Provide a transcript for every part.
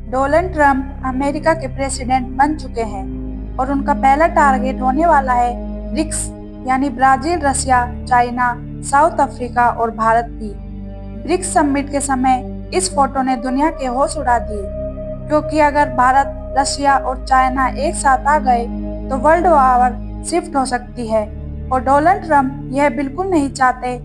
Donald Trump America के president बन चुके हैं और उनका पहला टारगेट होने वाला है ब्रिक्स यानी Brazil, Russia, China, south Africa और भारत भी। ब्रिक्स समिट के समय इस फोटो ने दुनिया के होश उड़ा दिए, क्योंकि अगर भारत, रशिया और चाइना एक साथ आ गए तो वर्ल्ड वॉर शिफ्ट हो सकती है और डोनाल्ड ट्रंप यह बिल्कुल नहीं चाहते।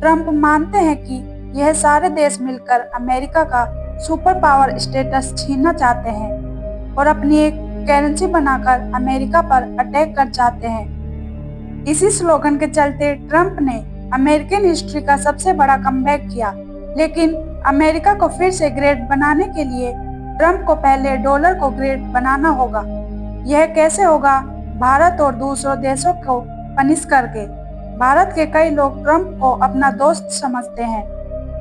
ट्रंप मानते हैं कि यह सारे देश मिलकर अमेरिका का सुपर पावर स्टेटस छीनना चाहते हैं और अपनी एक करेंसी बनाकर अमेरिका पर अटैक कर चाहते हैं। इसी स्लोगन के चलते ट्रंप ने अमेरिकन हिस्ट्री का सबसे बड़ा कमबैक किया, लेकिन अमेरिका को फिर से ग्रेट बनाने के लिए ट्रंप को पहले डॉलर को ग्रेट बनाना होगा। यह कैसे होगा? भारत और दूसरों देशों को पनिश करके। भारत के कई लोग ट्रंप को अपना दोस्त समझते हैं,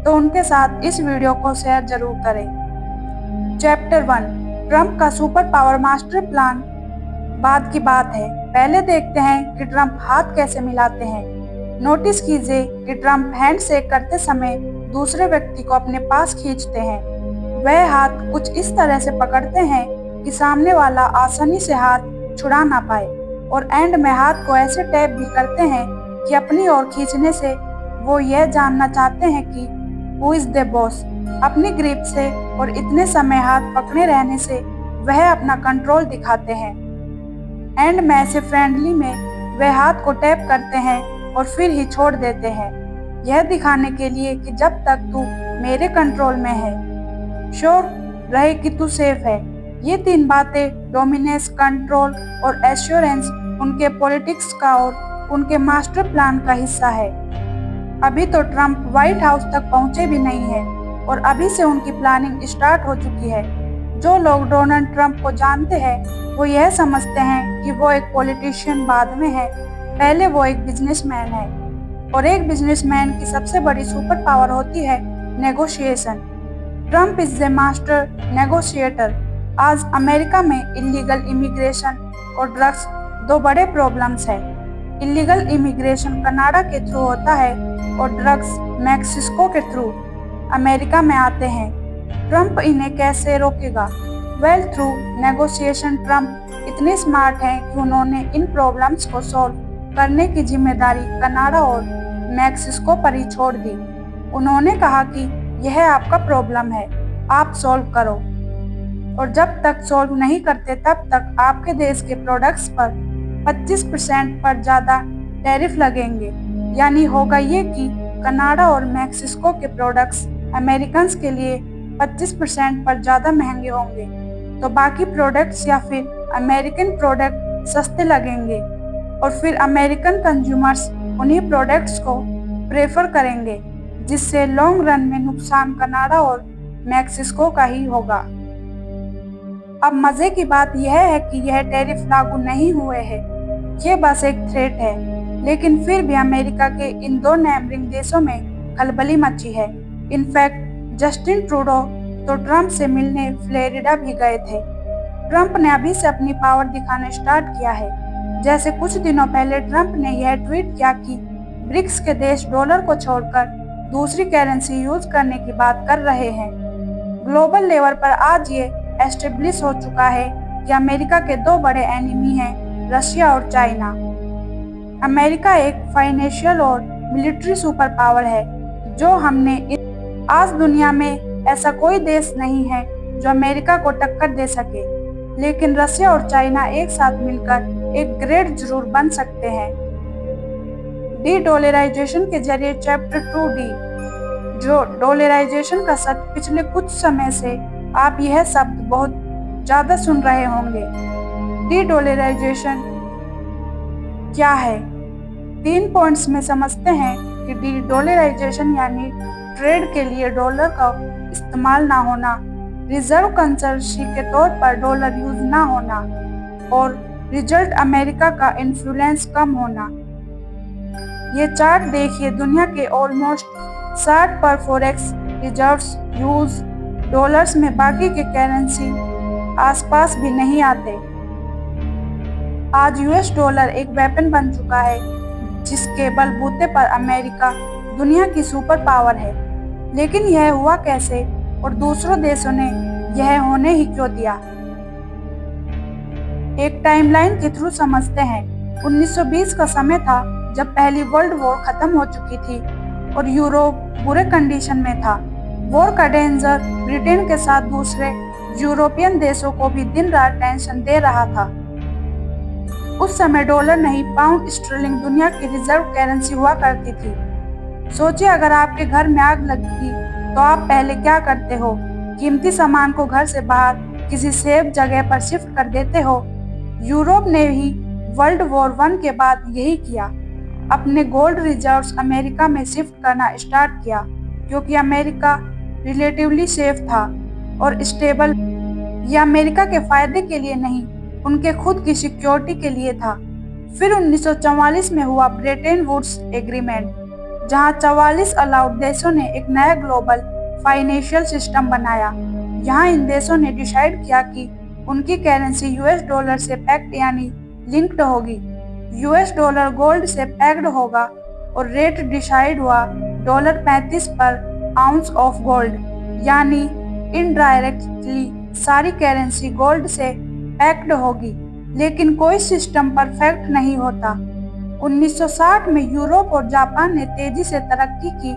तो उनके साथ इस वीडियो को शेयर जरूर करें। चैप्टर 1, ट्रंप का सुपर पावर मास्टर प्लान बाद की बात है। पहले देखते हैं कि ट्रंप हाथ कैसे मिलाते हैं। नोटिस कीजिए कि ट्रंप हैंड शेक करते समय दूसरे व्यक्ति को अपने पास खींचते हैं। वह हाथ कुछ इस तरह से पकड़ते हैं कि सामने वाला आसानी से हाथ छुड़ा ना पाए, और एंड में हाथ को ऐसे टैप भी करते हैं कि अपनी ओर खींचने से वो यह जानना चाहते हैं कि हु इज द बॉस। अपनी ग्रिप से और इतने समय हाथ पकड़े रहने से वह अपना कंट्रोल दिखाते हैं। एंड में ऐसे फ्रेंडली में वह हाथ को टैप करते हैं और फिर ही छोड़ देते हैं, यह दिखाने के लिए कि जब तक तू मेरे कंट्रोल में है, श्योर रहे कि तू सेफ है। ये तीन बातें डोमिनेंस, कंट्रोल और एश्योरेंस उनके पॉलिटिक्स का और उनके मास्टर प्लान का हिस्सा है। अभी तो ट्रंप व्हाइट हाउस तक पहुंचे भी नहीं है और अभी से उनकी प्लानिंग स्टार्ट हो चुकी है। जो लोग डोनाल्ड ट्रंप को जानते हैं वो यह समझते हैं कि वो एक पॉलिटिशियन बाद में है, पहले वो एक बिजनेसमैन है, और एक बिजनेसमैन की सबसे बड़ी सुपर पावर होती है negotiation. Trump is the master negotiator. आज अमेरिका में इलीगल इमिग्रेशन और ड्रग्स दो बड़े प्रॉब्लम्स हैं। इलीगल इमिग्रेशन कनाडा के थ्रू होता है और ड्रग्स मैक्सिको के थ्रू अमेरिका में आते हैं। ट्रंप इन्हें कैसे रोकेगा? Well, through negotiation. ट्रंप इतने स्मार्ट हैं कि उन्होंने इन प्रॉब्लम्स को सॉल्व करने की जिम्मेदारी कनाडा और मैक्सिको पर ही छोड़ दी। उन्होंने कहा कि यह आपका प्रॉब्लम है, आप सॉल्व करो, और जब तक सॉल्व नहीं करते तब तक आपके देश के प्रोडक्ट्स पर 25% पर ज्यादा टैरिफ लगेंगे। यानी होगा ये कि कनाडा और मैक्सिको के प्रोडक्ट्स अमेरिकन्स के लिए 25% पर ज्यादा महंगे होंगे, तो बाकी प्रोडक्ट्स या फिर अमेरिकन प्रोडक्ट सस्ते लगेंगे और फिर अमेरिकन कंज्यूमर्स उन्हीं प्रोडक्ट्स को प्रेफर करेंगे, जिससे लॉन्ग रन में नुकसान कनाडा और मैक्सिको का ही होगा। अब मजे की बात यह है कि यह टैरिफ लागू नहीं हुए हैं, ये बस एक थ्रेट है, लेकिन फिर भी अमेरिका के इन दो नेबरिंग देशों में खलबली मची है। इनफैक्ट जस्टिन ट्रूडो तो ट्रंप से मिलने फ्लोरिडा भी गए थे। ट्रंप ने अभी से अपनी पावर दिखाना स्टार्ट किया है। जैसे कुछ दिनों पहले ट्रंप ने यह ट्वीट किया कि ब्रिक्स के देश डॉलर को छोड़कर दूसरी करेंसी यूज करने की बात कर रहे हैं। ग्लोबल लेवल पर आज ये एस्टेब्लिश हो चुका है कि अमेरिका के दो बड़े एनिमी हैं, रशिया और चाइना। अमेरिका एक फाइनेंशियल और मिलिट्री सुपर पावर है जो हमने आज दुनिया में ऐसा कोई देश नहीं है जो अमेरिका को टक्कर दे सके, लेकिन रशिया और चाइना एक साथ मिलकर एक ग्रेट जरूर बन सकते हैं। डी डॉलराइजेशन के जरिए चैप्टर 2D, जो डॉलराइजेशन का शब्द पिछले कुछ समय से आप यह शब्द बहुत ज्यादा सुन रहे होंगे। डी डॉलराइजेशन क्या है? 3 पॉइंट्स में समझते हैं कि डी डॉलराइजेशन यानी ट्रेड के लिए डॉलर का इस्तेमाल ना होना, रिजर्व करेंसी के तौर पर डॉलर यूज ना होना, और रिजल्ट अमेरिका का इन्फ्लुएंस कम होना। ये चार्ट देखिए, दुनिया के ऑलमोस्ट 60 पर फॉरेक्स रिजर्व्स यूज डॉलर्स में, बाकी के करेंसी आसपास भी नहीं आते। आज यूएस डॉलर एक वेपन बन चुका है जिसके बलबूते पर अमेरिका दुनिया की सुपर पावर है। लेकिन यह हुआ कैसे और दूसरों देशों ने यह होने ही क्यों दिया। एक टाइमलाइन के थ्रू समझते हैं। 1920 का समय था जब पहली वर्ल्ड वॉर खत्म हो चुकी थी और यूरोप बुरे कंडीशन में था। वॉर का डेंजर ब्रिटेन के साथ दूसरे यूरोपियन देशों को भी दिन रात टेंशन दे रहा था। उस समय डॉलर नहीं पाउंड स्टर्लिंग दुनिया की रिजर्व करेंसी हुआ करती थी। सोचिए, अगर आपके घर में आग लगी तो आप पहले क्या करते हो? कीमती सामान को घर से बाहर किसी सेफ जगह पर शिफ्ट कर देते हो। यूरोप ने ही वर्ल्ड वॉर 1 के बाद यही किया, अपने गोल्ड रिजर्व्स अमेरिका में शिफ्ट करना स्टार्ट किया, क्योंकि अमेरिका रिलेटिवली सेफ था और स्टेबल। यह अमेरिका के फायदे के लिए नहीं, उनके खुद की सिक्योरिटी के लिए था। फिर 1944 में हुआ ब्रेटन वुड्स एग्रीमेंट, जहां 44 अलाउड देशों ने एक नया ग्लोबल फाइनेंशियल सिस्टम बनाया। यहाँ इन देशों ने डिसाइड किया कि उनकी करेंसी यूएस डॉलर से पैक्ड यानी लिंक्ड होगी। यूएस डॉलर गोल्ड से पैक्ड होगा और रेट डिसाइड हुआ $35 पर आउंस ऑफ गोल्ड, यानी इनडायरेक्टली सारी करेंसी गोल्ड से पैक्ड होगी। लेकिन कोई सिस्टम परफेक्ट नहीं होता। 1960 में यूरोप और जापान ने तेजी से तरक्की की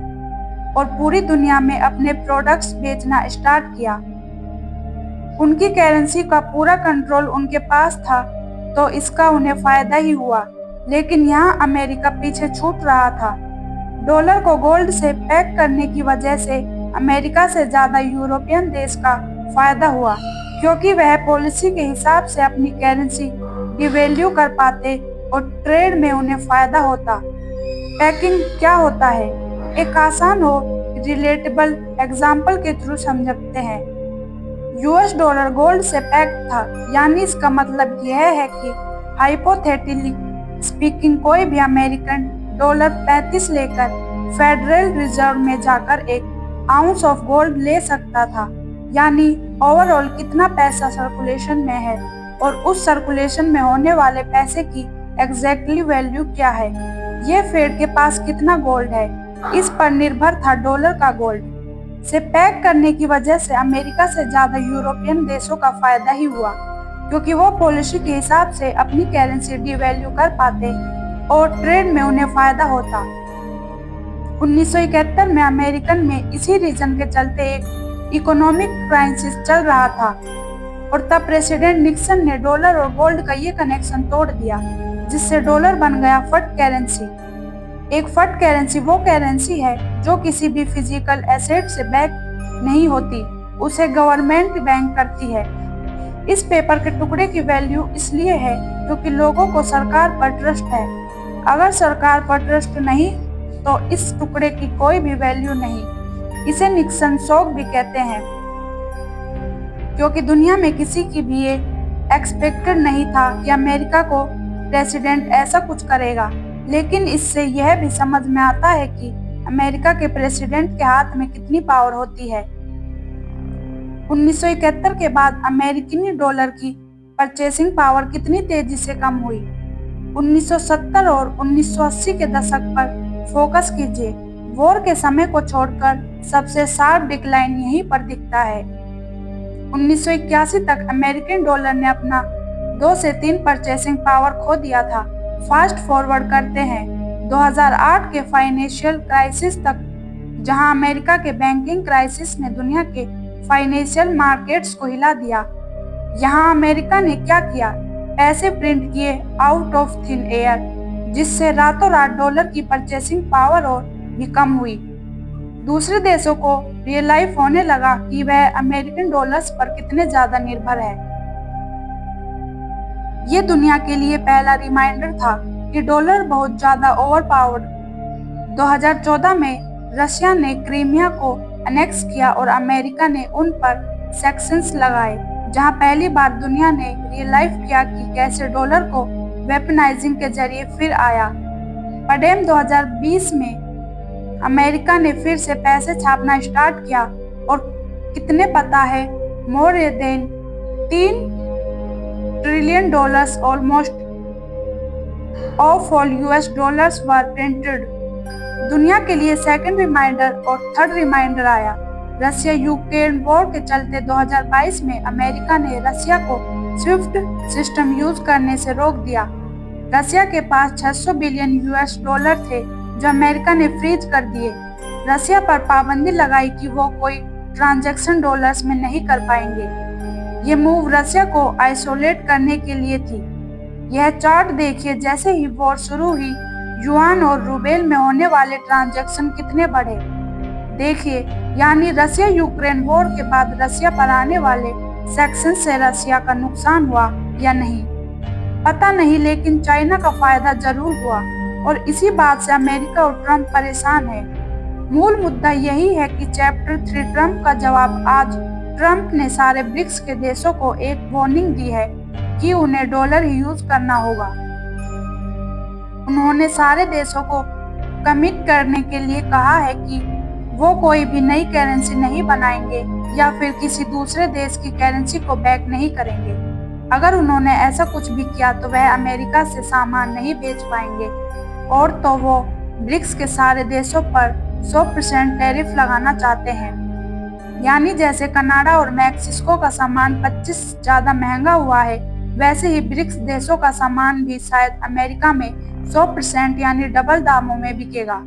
और पूरी दुनिया में अपने प्रोडक्ट्स बेचना स्टार्ट किया। उनकी करेंसी का पूरा कंट्रोल उनके पास था, तो इसका उन्हें फायदा ही हुआ। लेकिन यहाँ अमेरिका पीछे छूट रहा था। डॉलर को गोल्ड से पैक करने की वजह से अमेरिका से ज्यादा यूरोपियन देश का फायदा हुआ, क्योंकि वह पॉलिसी के हिसाब से अपनी करेंसी डिवैल्यू कर पाते और ट्रेड में उन्हें फायदा होता। पैकिंग क्या होता है? एक आसान और रिलेटेबल एग्जाम्पल के थ्रू समझते हैं। यूएस डॉलर गोल्ड से पैक्ड था, यानी इसका मतलब यह है कि हाइपोथेटिकली स्पीकिंग कोई भी अमेरिकन डॉलर 35 लेकर फेडरल रिजर्व में जाकर एक आउंस ऑफ गोल्ड ले सकता था। यानी ओवरऑल कितना पैसा सर्कुलेशन में है और उस सर्कुलेशन में होने वाले पैसे की एग्जैक्टली वैल्यू क्या है। ये फेड के पास कितना गोल्ड है, इस पर निर्भर था डॉलर का गोल्ड से पैक करने की वजह से अमेरिका से ज्यादा यूरोपियन देशों का फायदा ही हुआ, क्योंकि वो पॉलिसी के हिसाब से अपनी करेंसी डिवैल्यू कर पाते और ट्रेड में उन्हें फायदा होता। 1971 में अमेरिकन में इसी रीजन के चलते एक इकोनॉमिक क्राइसिस चल रहा था और तब प्रेसिडेंट निक्सन ने डॉलर और गोल्ड का ये कनेक्शन तोड़ दिया, जिससे डॉलर बन गया फट करेंसी। एक फट करेंसी वो करेंसी है जो किसी भी फिजिकल एसेट से बैक नहीं होती, उसे गवर्नमेंट बैंक करती है। इस पेपर के टुकड़े की वैल्यू इसलिए है क्योंकि लोगों को सरकार पर ट्रस्ट है। अगर सरकार पर ट्रस्ट नहीं तो इस टुकड़े की कोई भी वैल्यू नहीं। इसे निक्सन शॉक भी कहते हैं, क्योंकि दुनिया में किसी की भी ये एक्सपेक्टेड नहीं था कि अमेरिका को प्रेसिडेंट ऐसा कुछ करेगा। लेकिन इससे यह भी समझ में आता है कि अमेरिका के प्रेसिडेंट के हाथ में कितनी पावर होती है। 1971 के बाद अमेरिकी डॉलर की परचेसिंग पावर कितनी तेजी से कम हुई। 1970 और 1980 के दशक पर फोकस कीजिए। वॉर के समय को छोड़कर सबसे शार्प डिक्लाइन यहीं पर दिखता है। 1981 तक अमेरिकन डॉलर ने अपना 2 से 3 परचेसिंग पावर खो दिया था। फास्ट फॉरवर्ड करते हैं 2008 के फाइनेंशियल क्राइसिस तक, जहां अमेरिका के बैंकिंग क्राइसिस ने दुनिया के फाइनेंशियल मार्केट्स को हिला दिया। यहाँ अमेरिका ने क्या किया? पैसे प्रिंट किए आउट ऑफ थिन एयर, जिससे रातों रात डॉलर की परचेसिंग पावर और भी कम हुई। दूसरे देशों को रियलाइज होने लगा कि वह अमेरिकन डॉलर्स पर कितने ज्यादा निर्भर है। ये दुनिया के लिए पहला रिमाइंडर था कि डॉलर बहुत ज्यादा ओवरपावर्ड। 2014 में रशिया ने क्रीमिया को अनेक्स किया और अमेरिका ने उन पर सैंक्शंस लगाए, जहां पहली बार दुनिया ने रियलाइज किया कि कैसे डॉलर को वेपनाइजिंग के जरिए फिर आया। पडेम 2020 में अमेरिका ने फिर से पैसे छापना स्टार्ट किया और कितने पता है, more than $3 trillion almost of all US dollars were printed. दुनिया के लिए सेकंड रिमाइंडर और थर्ड रिमाइंडर आया। रसिया यूक्रेन वॉर के चलते 2022 में अमेरिका ने रसिया को स्विफ्ट सिस्टम यूज करने से रोक दिया। रसिया के पास 600 बिलियन यूएस डॉलर थे जो अमेरिका ने फ्रीज कर दिए। रसिया पर पाबंदी लगाई कि वो कोई ट्रांजैक्शन डॉलर्स में नहीं कर पाएंगे। ये मूव रसिया को आइसोलेट करने के लिए थी। यह चार्ट देखिए, जैसे ही वॉर शुरू हुई युआन और रूबेल में होने वाले ट्रांजैक्शन कितने बढ़े। देखिए, यानी रसिया यूक्रेन वॉर के बाद रसिया पर आने वाले सैंक्शन से रसिया का नुकसान हुआ या नहीं पता नहीं, लेकिन चाइना का फायदा जरूर हुआ और इसी बात से अमेरिका और ट्रंप परेशान है। मूल मुद्दा यही है कि चैप्टर 3 ट्रंप का जवाब। आज ट्रंप ने सारे ब्रिक्स के देशों को एक वार्निंग दी है कि उन्हें डॉलर ही यूज करना होगा। उन्होंने सारे देशों को कमिट करने के लिए कहा है कि वो कोई भी नई करेंसी नहीं बनाएंगे या फिर किसी दूसरे देश की करेंसी को बैक नहीं करेंगे। अगर उन्होंने ऐसा कुछ भी किया तो वह अमेरिका से सामान नहीं बेच पाएंगे और तो वो ब्रिक्स के सारे देशों पर 100% टैरिफ लगाना चाहते हैं। यानी जैसे कनाडा और मैक्सिको का सामान 25 ज्यादा महंगा हुआ है, वैसे ही ब्रिक्स देशों का सामान भी शायद अमेरिका में 100% यानी डबल दामों में बिकेगा।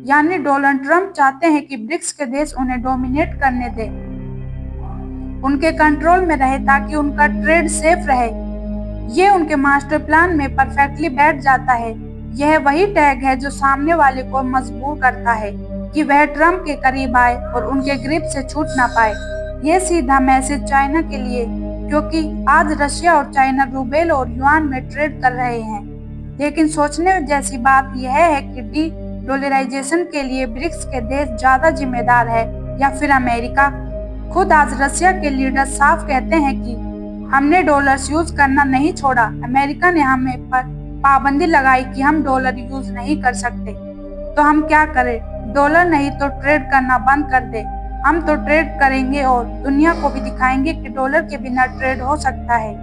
यानी डोनाल्ड ट्रंप चाहते हैं कि ब्रिक्स के देश उन्हें डोमिनेट करने दें, उनके कंट्रोल में रहे ताकि उनका ट्रेड सेफ रहे। ये उनके मास्टर प्लान में परफेक्टली बैठ जाता है। यह वही टैग है जो सामने वाले को मजबूर करता है कि वह ट्रंप के करीब आए और उनके ग्रिप से छूट ना पाए। यह सीधा मैसेज चाइना के लिए, क्योंकि आज रशिया और चाइना रूबेल और युआन में ट्रेड कर रहे हैं। लेकिन सोचने जैसी बात यह है कि डी डॉलराइजेशन के लिए ब्रिक्स के देश ज्यादा जिम्मेदार है या फिर अमेरिका। खुद आज रशिया के लीडर साफ कहते हैं कि हमने डॉलर्स यूज करना नहीं छोड़ा। अमेरिका ने हमें पर पाबंदी लगाई कि हम डॉलर यूज नहीं कर सकते, तो हम क्या करें? डॉलर नहीं तो ट्रेड करना बंद कर दे। हम तो ट्रेड करेंगे और दुनिया को भी दिखाएंगे कि डॉलर के बिना ट्रेड हो सकता है।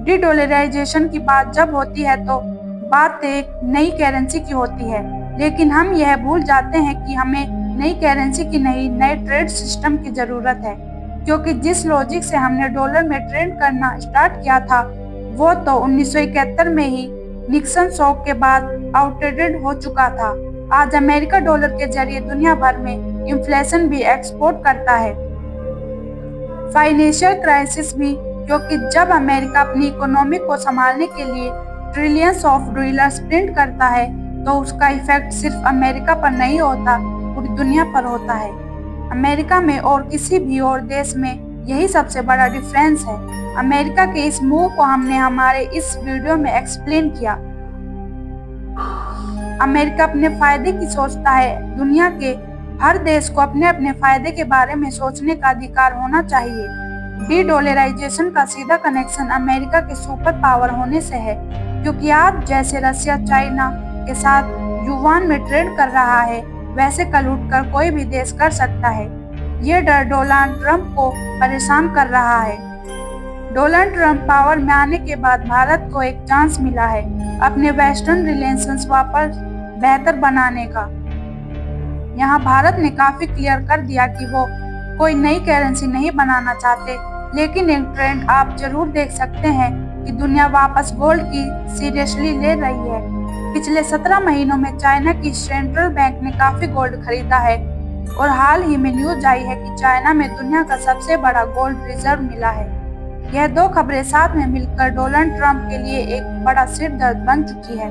डी डॉलराइजेशन की बात जब होती है तो बात एक नई करेंसी की होती है, लेकिन हम यह भूल जाते हैं कि हमें नई करेंसी की नहीं, नए ट्रेड सिस्टम की जरूरत है। क्योंकि जिस लॉजिक से हमने डॉलर में ट्रेड करना स्टार्ट किया था वो तो 1971 में ही निक्सन शॉक के बाद आउटडेटेड हो चुका था। आज अमेरिका डॉलर के जरिए दुनिया भर में इन्फ्लेशन भी एक्सपोर्ट करता है, फाइनेंशियल क्राइसिस भी, क्योंकि जब अमेरिका अपनी इकोनॉमी को संभालने के लिए ट्रिलियंस ऑफ डॉलर्स प्रिंट करता है तो उसका इफेक्ट सिर्फ अमेरिका पर नहीं होता, पूरी दुनिया पर होता है। अमेरिका में और किसी भी और देश में यही सबसे बड़ा डिफरेंस है। अमेरिका के इस मूव को हमने हमारे इस वीडियो में एक्सप्लेन किया। अमेरिका अपने फायदे की सोचता है। दुनिया के हर देश को अपने अपने फायदे के बारे में सोचने का अधिकार होना चाहिए। डी डॉलराइजेशन का सीधा कनेक्शन अमेरिका के सुपर पावर होने से है, क्योंकि आज जैसे रशिया चाइना के साथ युआन में ट्रेड कर रहा है, वैसे कल उठकर कोई भी देश कर सकता है। ये डर डोनाल्ड ट्रंप को परेशान कर रहा है। डोनाल्ड ट्रंप पावर में आने के बाद भारत को एक चांस मिला है अपने वेस्टर्न रिलेशंस वापस बेहतर बनाने का। यहाँ भारत ने काफी क्लियर कर दिया कि वो कोई नई करेंसी नहीं बनाना चाहते, लेकिन एक ट्रेंड आप जरूर देख सकते हैं कि दुनिया वापस गोल्ड की सीरियसली ले रही है। पिछले 17 महीनों में चाइना की सेंट्रल बैंक ने काफी गोल्ड खरीदा है और हाल ही में न्यूज आई है कि चाइना में दुनिया का सबसे बड़ा गोल्ड रिजर्व मिला है। यह दो खबरें साथ में मिलकर डोनाल्ड ट्रंप के लिए एक बड़ा सिरदर्द बन चुकी है।